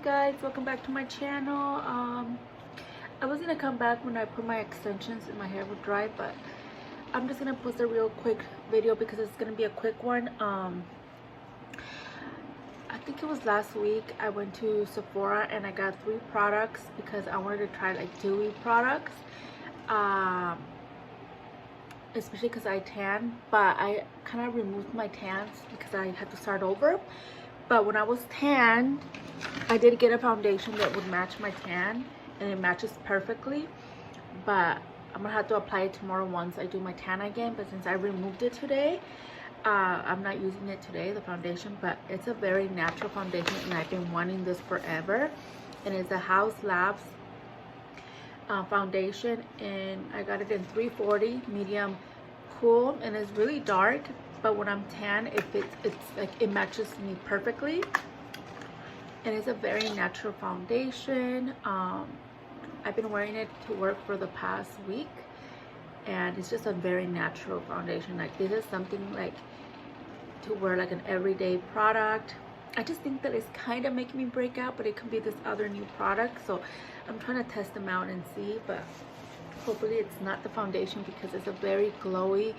Guys, welcome back to my channel. I was gonna come back when I put my extensions and my hair would dry, but I'm just gonna post a real quick video because it's gonna be a quick one. I think it was last week I went to Sephora and I got 3 products because I wanted to try like dewy products, especially because I tan, but I kind of removed my tans because I had to start over. But when I was tanned, I did get a foundation that would match my tan, and it matches perfectly. But I'm gonna have to apply it tomorrow once I do my tan again. But since I removed it today, I'm not using it today, the foundation. But it's a very natural foundation, and I've been wanting this forever. And it's a House Labs foundation, and I got it in 340 medium cool, and it's really dark. But when I'm tan, it's like it matches me perfectly. And it's a very natural foundation. I've been wearing it to work for the past week, and it's just a very natural foundation. Like, this is something like to wear like an everyday product. I just think that it's kind of making me break out, but it could be this other new product, so I'm trying to test them out and see. But hopefully it's not the foundation, because it's a very glowy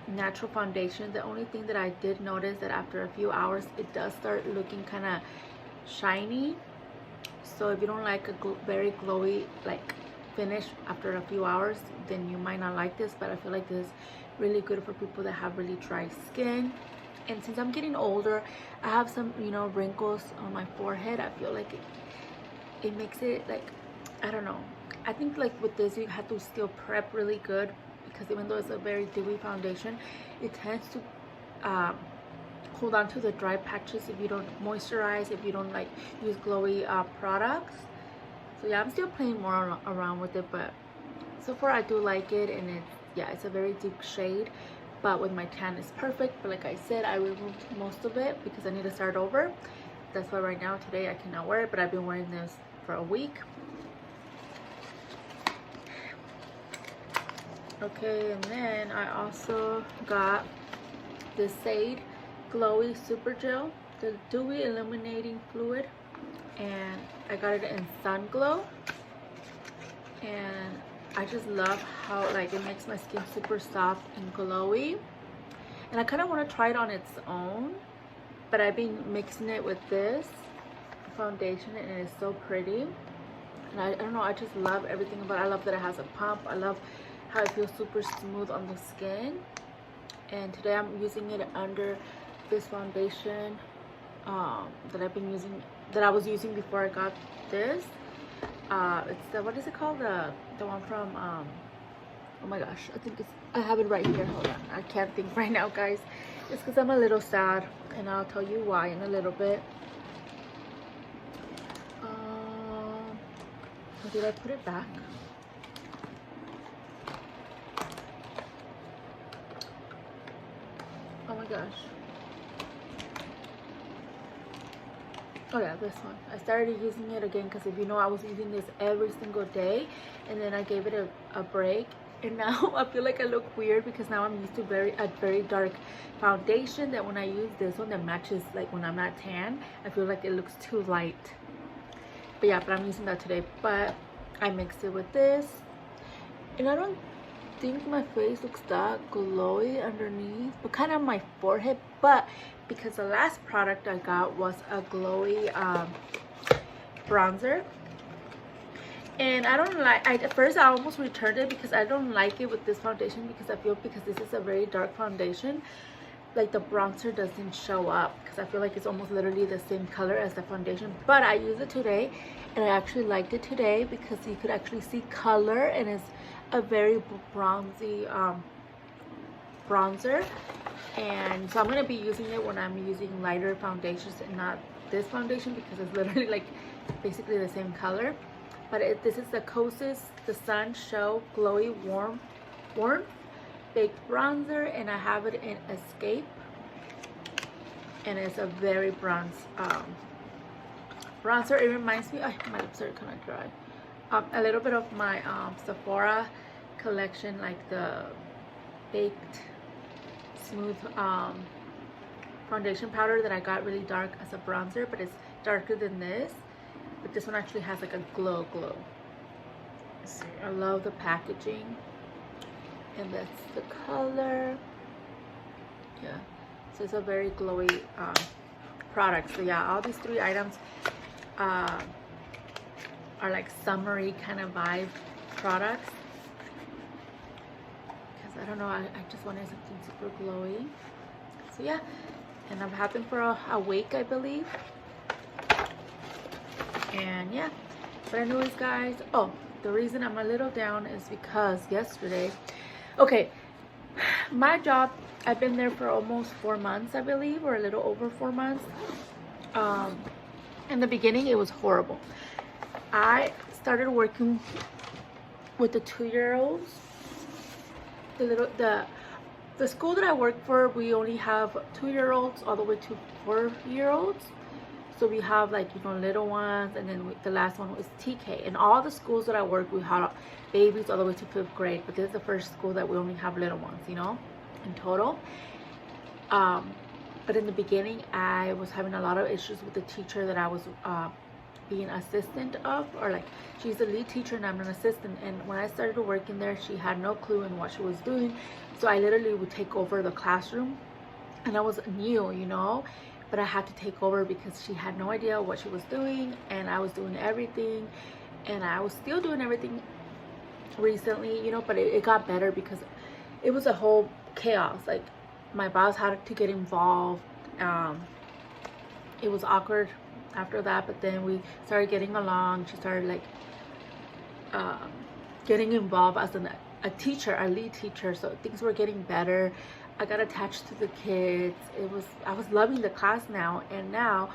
natural foundation. The only thing that I did notice that after a few hours it does start looking kind of shiny. So if you don't like a very glowy like finish after a few hours, then you might not like this. But I feel like this is really good for people that have really dry skin. And since I'm getting older, I have some, you know, wrinkles on my forehead. I feel like it makes it like, I don't know, I think like with this you have to still prep really good, because even though it's a very dewy foundation, it tends to hold on to the dry patches if you don't moisturize, if you don't like use glowy products. So yeah, I'm still playing more around with it, but so far I do like it. And it's a very deep shade, but with my tan it's perfect. But like I said, I removed most of it because I need to start over. That's why right now today I cannot wear it, but I've been wearing this for a week. Okay, and then I also got the Shade Glowy Super Gel, the Dewy Illuminating Fluid, and I got it in Sun Glow. And I just love how like it makes my skin super soft and glowy. And I kind of want to try it on its own, but I've been mixing it with this foundation, and it is so pretty. And I don't know, I just love everything about it. I love that it has a pump. I love how it feels super smooth on the skin. And today I'm using it under this foundation that I was using before I got this. It's the, what is it called, the one from oh my gosh, I have it right here. Hold on, I can't think right now, guys. It's because I'm a little sad, and I'll tell you why in a little bit. Did I put it back? Oh my gosh. Oh yeah, this one. I started using it again because, if you know, I was using this every single day, and then I gave it a break, and now I feel like I look weird because now I'm used to a very dark foundation, that when I use this one that matches like when I'm not tan, I feel like it looks too light. But yeah, but I'm using that today. But I mixed it with this, and I don't think my face looks that glowy underneath, but kind of my forehead. But because the last product I got was a glowy bronzer, and I don't like, at first I almost returned it because I don't like it with this foundation, because I feel, because this is a very dark foundation, like the bronzer doesn't show up, because I feel like it's almost literally the same color as the foundation. But I used it today, and I actually liked it today because you could actually see color, and it's a very bronzy bronzer. And so I'm going to be using it when I'm using lighter foundations and not this foundation, because it's literally like basically the same color. But this is the Kosas The Sun Show Glowy Warm Baked Bronzer, and I have it in Escape, and it's a very bronze bronzer. It reminds me, my lips are kind of dry, a little bit of my Sephora collection, like the baked smooth foundation powder that I got really dark as a bronzer, but it's darker than this, but this one actually has like a glow. Let's see, I love the packaging, and that's the color. Yeah, so it's a very glowy product. So yeah, all these 3 items are like summery kind of vibe products, because I don't know, I just wanted something super glowy. So yeah, and I've had them for a week, I believe. And yeah, but anyways guys, oh, the reason I'm a little down is because yesterday, okay, my job, I've been there for almost 4 months, I believe, or a little over 4 months. In the beginning it was horrible. I started working with the 2-year-olds. The school that I work for, we only have 2-year-olds all the way to 4-year-olds. So we have like, you know, little ones, and then the last one was TK. And all the schools that I work, we have babies all the way to 5th grade. But this is the first school that we only have little ones, you know, in total. But in the beginning, I was having a lot of issues with the teacher that I was being assistant of, or like, she's the lead teacher and I'm an assistant. And when I started working there, she had no clue in what she was doing. So I literally would take over the classroom, and I was new, you know, but I had to take over because she had no idea what she was doing, and I was doing everything, and I was still doing everything recently, you know, but it got better because it was a whole chaos. Like, my boss had to get involved. It was awkward after that, but then we started getting along. She started like getting involved as a teacher, a lead teacher, so things were getting better. I got attached to the kids. I was loving the class now. And now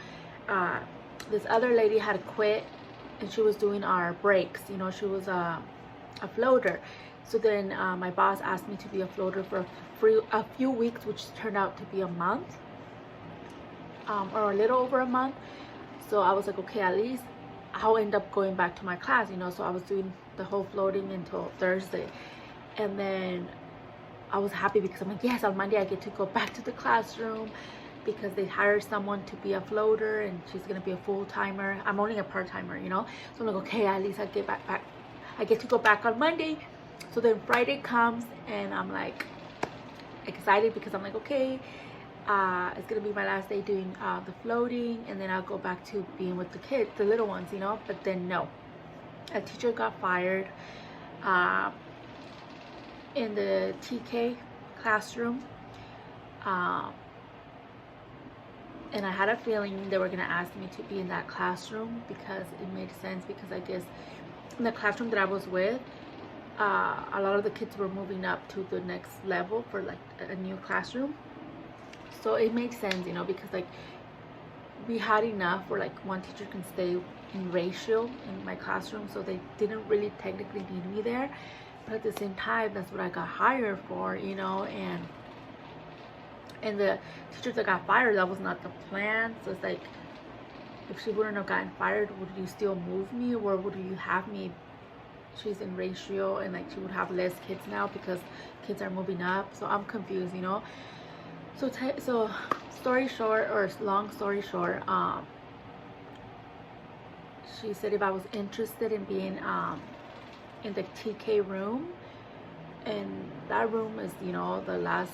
this other lady had quit, and she was doing our breaks, you know. She was a floater. So then my boss asked me to be a floater for a few weeks, which turned out to be a month, or a little over a month. So I was like, okay, at least I'll end up going back to my class, you know. So I was doing the whole floating until Thursday, and then I was happy because I'm like, yes, on Monday I get to go back to the classroom, because they hired someone to be a floater, and she's gonna be a full-timer. I'm only a part-timer, you know. So I'm like, okay, at least I get back. I get to go back on Monday. So then Friday comes, and I'm like excited because I'm like, okay, it's gonna be my last day doing the floating, and then I'll go back to being with the kids, the little ones, you know. But then no, a teacher got fired in the TK classroom, and I had a feeling they were gonna ask me to be in that classroom, because it made sense, because I guess in the classroom that I was with, a lot of the kids were moving up to the next level for like a new classroom. So it made sense, you know, because like we had enough where like one teacher can stay in ratio in my classroom, so they didn't really technically need me there. But at the same time, that's what I got hired for, you know. And the teachers that got fired, that was not the plan. So it's like, if she wouldn't have gotten fired, would you still move me, or would you have me? She's in ratio, and like she would have less kids now because kids are moving up. So I'm confused, you know. So story short, or long story short, she said if I was interested in being in the TK room, and that room is, you know, the last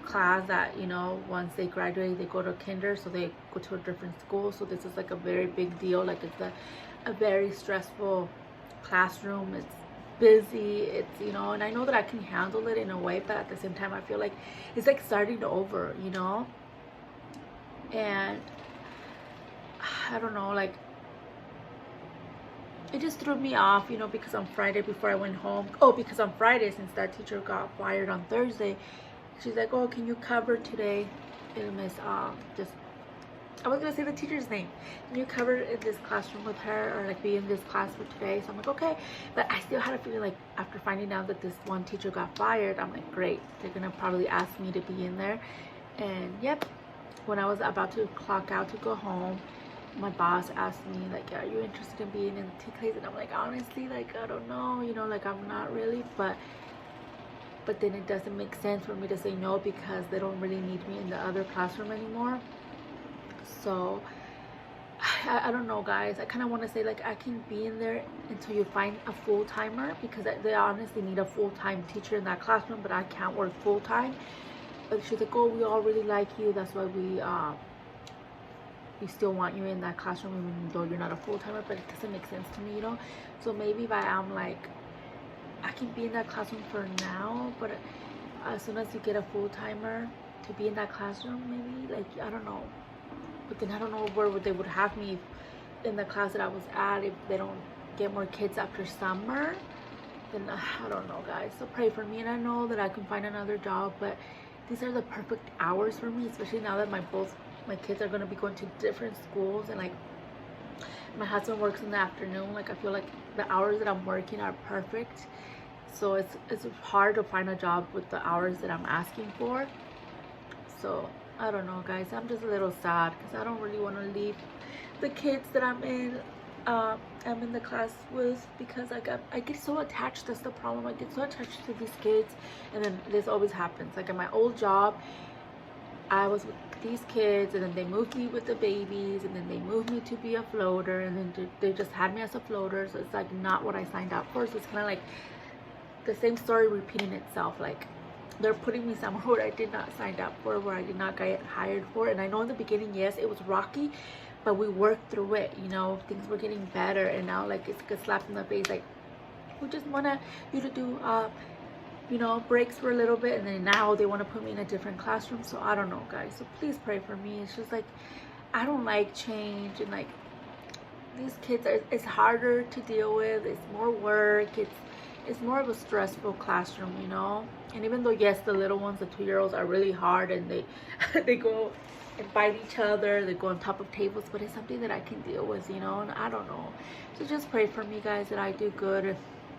class that, you know, once they graduate they go to kinder, so they go to a different school. So this is like a very big deal. Like, it's a very stressful classroom. It's busy, it's, you know, and I know that I can handle it in a way, but at the same time I feel like it's like starting over, you know. And I don't know, like, it just threw me off, you know, because on Friday before I went home, because on Friday, since that teacher got fired on Thursday, she's like, oh, can you cover today? And Miss just, I was gonna say the teacher's name, can you cover in this classroom with her, or like be in this class for today? So I'm like, okay. But I still had a feeling like, after finding out that this one teacher got fired, I'm like, great, they're gonna probably ask me to be in there. And yep, when I was about to clock out to go home, my boss asked me like, are you interested in being in the TKs? And I'm like, honestly, like, I don't know, you know, like, I'm not really. But then it doesn't make sense for me to say no, because they don't really need me in the other classroom anymore. So I don't know, guys. I kind of want to say like I can be in there until you find a full-timer, because they honestly need a full-time teacher in that classroom, but I can't work full-time. But she's like, oh, we all really like you, that's why we still want you in that classroom even though you're not a full-timer. But it doesn't make sense to me, you know. So maybe if I am like, I can be in that classroom for now, but as soon as you get a full-timer to be in that classroom, maybe, like, I don't know. But then I don't know where they would have me in the class that I was at if they don't get more kids after summer. Then I don't know, guys. So pray for me, and I know that I can find another job, but these are the perfect hours for me, especially now that both my kids are going to be going to different schools, and like my husband works in the afternoon. Like I feel like the hours that I'm working are perfect. So it's hard to find a job with the hours that I'm asking for. So I don't know, guys. I'm just a little sad because I don't really want to leave the kids that I'm in the class with, because I get so attached. That's the problem. I get so attached to these kids, and then this always happens. Like at my old job, I was with these kids, and then they moved me with the babies, and then they moved me to be a floater, and then they just had me as a floater. So it's like not what I signed up for. So it's kind of like the same story repeating itself. Like they're putting me somewhere where I did not sign up for, where I did not get hired for. And I know in the beginning, yes, it was rocky, but we worked through it, you know. Things were getting better, and now like it's like a slap in the face. Like we just want you to do you know, breaks for a little bit, and then now they want to put me in a different classroom. So I don't know, guys. So please pray for me. It's just like I don't like change, and like these kids it's harder to deal with. It's more work. It's more of a stressful classroom, you know. And even though yes, the little ones, the 2-year-olds, are really hard, and they they go and bite each other, they go on top of tables, but it's something that I can deal with, you know. And I don't know. So just pray for me, guys, that I do good.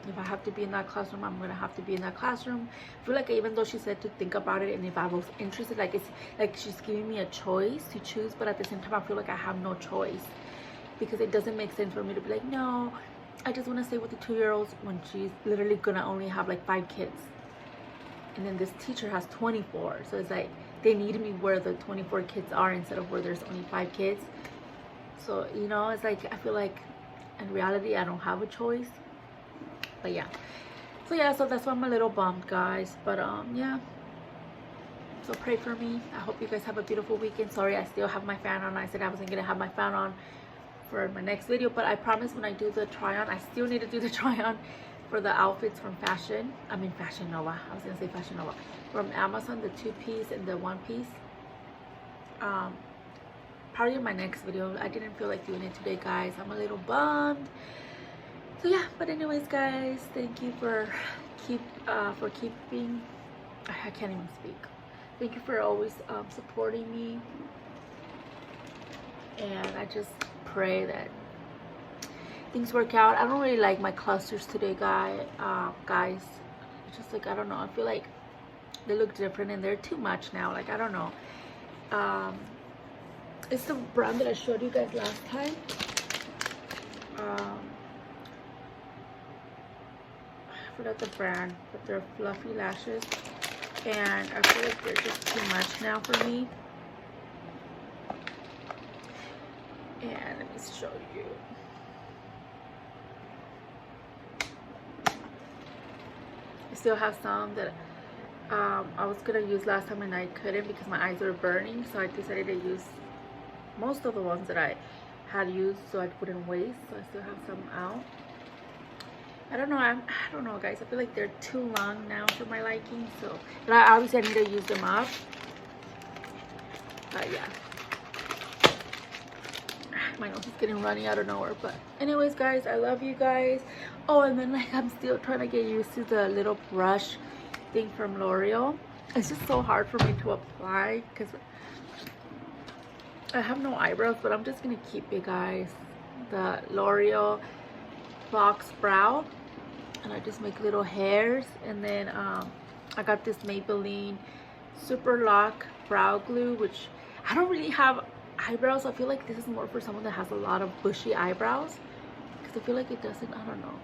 If I have to be in that classroom, I'm gonna have to be in that classroom. I feel like even though she said to think about it, and if I was interested, like it's like she's giving me a choice to choose, but at the same time I feel like I have no choice, because it doesn't make sense for me to be like, no, I just want to stay with the 2-year-olds when she's literally gonna only have like 5 kids, and then this teacher has 24. So it's like they need me where the 24 kids are instead of where there's only 5 kids. So, you know, it's like I feel like in reality I don't have a choice. But yeah, so that's why I'm a little bummed, guys. But yeah, so pray for me. I hope you guys have a beautiful weekend. Sorry, I still have my fan on. I said I wasn't gonna have my fan on for my next video, but I promise when I do the try on, I still need to do the try on for the outfits from Fashion Nova. I was gonna say Fashion Nova, from Amazon, the 2-piece and the 1-piece. Probably in my next video. I didn't feel like doing it today, guys. I'm a little bummed. So yeah, but anyways, guys, thank you for keeping, I can't even speak. Thank you for always supporting me, and I just pray that things work out. I don't really like my clusters today, guys. It's just like, I don't know, I feel like they look different and they're too much now. Like I don't know. It's the brand that I showed you guys last time. I forgot the brand, but they're fluffy lashes, and I feel like they're just too much now for me. And let me show you. I still have some that I was gonna use last time and I couldn't because my eyes were burning, so I decided to use most of the ones that I had used so I wouldn't waste. So I still have some out. I don't know, guys. I feel like they're too long now for my liking. So, but obviously I need to use them up. But yeah, my nose is getting runny out of nowhere. But anyways, guys, I love you guys. Oh, and then like I'm still trying to get used to the little brush thing from L'Oreal. It's just so hard for me to apply because I have no eyebrows, but I'm just gonna keep it, guys. The L'Oreal Box Brow, and I just make little hairs. And then I got this Maybelline Super Lock Brow Glue, which I don't really have eyebrows. I feel like this is more for someone that has a lot of bushy eyebrows, because I feel like it doesn't, I don't know,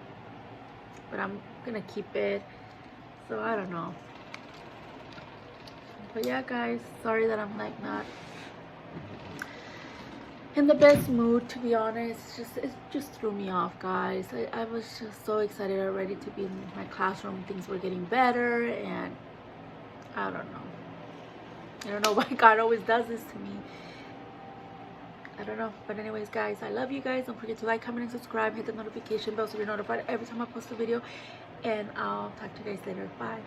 but I'm gonna keep it. So I don't know. But yeah, guys, sorry that I'm like not in the best mood, to be honest. It just threw me off, guys. I was just so excited already to be in my classroom. Things were getting better, and I don't know why God always does this to me. I don't know. But anyways, guys, I love you guys. Don't forget to like, comment, and subscribe. Hit the notification bell so you're notified every time I post a video. And I'll talk to you guys later. Bye.